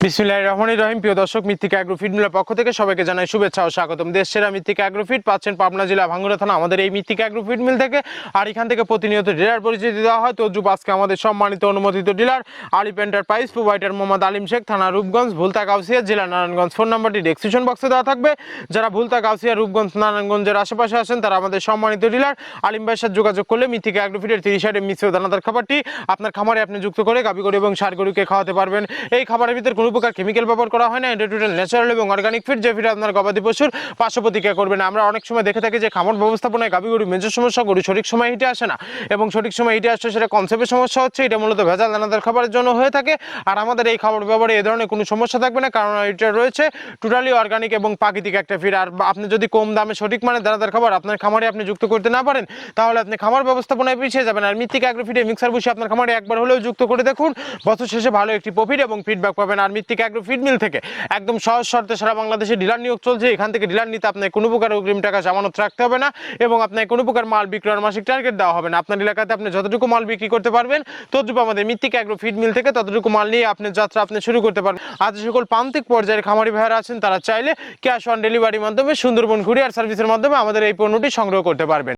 বিসমিল্লাহির রহমানির রহিম। প্রিয় দর্শক, মৃত্তিকা অ্যাগ্রো ফিড মিলের পক্ষ থেকে সবাইকে জানাই শুভেচ্ছা ও স্বাগতম। দেশ সেরা মৃত্তিকা অ্যাগ্রো ফিড পাচ্ছেন পাবনা জেলা ভাঙ্গুড়া থানা আমাদের এই মৃত্তিকা অ্যাগ্রো ফিড মিল থেকে। আর এখান থেকে প্রতিনিয়ত ডিলার পরিচিতি দেওয়া হয়। তদ্রুপ আজকে আমাদের সম্মানিত অনুমোদিত ডিলার আলিফ এন্টারপ্রাইজ, প্রোভাইডার মোহাম্মদ আলিম শেখ, থানা রূপগঞ্জ, ভুলতা গাউসিয়া, জেলা নারায়ণগঞ্জ। ফোন নাম্বারটি ডেসক্রিপশন বক্সে দেওয়া থাকবে। যারা ভুলতা গাউসিয়া, রূপগঞ্জ, নারায়ণগঞ্জের আশেপাশে আছেন তারা আমাদের সম্মানিত ডিলার আলিম ভাইয়ের সাথে যোগাযোগ করলে মৃত্তিকা অ্যাগ্রো ফিডের 30 মিশ্র দানাদার খাবারটি আপনার খামারে আপনি যুক্ত করে গাভী গরু এবং ষাঁড় গরুকে খাওয়াতে পারবেন। এই খাবারের ভিতরে কোনো প্রকার কেমিক্যাল ব্যবহার করা হয় না। এটা টোটাল ন্যাচারাল এবং অর্গানিক ফিড, যে ফিড আপনার গবাদি পশুর পার্শ্ব প্রতিক্রিয়া করবে না। আমরা অনেক সময় দেখে থাকি যে খামার ব্যবস্থাপনায় গাভী গরু মেজর সমস্যা, গরু সঠিক সময় হিটে আসে না এবং সঠিক সময় হিটে আসছে সেটা কনসেপ্টের সমস্যা হচ্ছে। এটা মূলত ভেজাল দানাদার খাবারের জন্য হয়ে থাকে। আর আমাদের এই খাবার ব্যবহারে এ ধরনের কোনো সমস্যা থাকবে না, কারণ এটা রয়েছে টোটালি অর্গানিক এবং প্রাকৃতিক একটা ফিড। আর আপনি যদি কম দামে সঠিক মানের দানাদার খাবার আপনার খামারে আপনি যুক্ত করতে না পারেন, তাহলে আপনি খামার ব্যবস্থাপনায় পিছিয়ে যাবেন। আর মৃত্তিকা অ্যাগ্রো ফিডে মিক্সার বসে আপনার খামারে একবার হলেও যুক্ত করে দেখুন, বছর শেষে ভালো একটি প্রফিট এবং ফিডব্যাক পাবেন। আর মৃত্তিকা অ্যাগ্রো ফিড মিল থেকে একদম সহজ শর্তে সারা বাংলাদেশে ডিলার নিয়োগ চলছে। এখান থেকে ডিলার নিতে আপনার কোনো প্রকার অগ্রিম টাকা জামানত রাখতে হবে না এবং আপনার কোনো প্রকার মাল বিক্রয়ের মাসিক টার্গেট দেওয়া হবে না। আপনার এলাকাতে আপনি যতটুকু মাল বিক্রি করতে পারবেন ততটুকু আমাদের মৃত্তিকা অ্যাগ্রো ফিড মিল থেকে ততটুকু মাল নিয়ে আপনার যাত্রা আপনি শুরু করতে পারবেন। আজ সকল প্রান্তিক পর্যায়ের খামারি ভাইয়েরা আছেন তারা চাইলে ক্যাশ অন ডেলিভারির মাধ্যমে সুন্দরবন কুরিয়ার সার্ভিসের মাধ্যমে আমাদের এই পণ্যটি সংগ্রহ করতে পারবেন।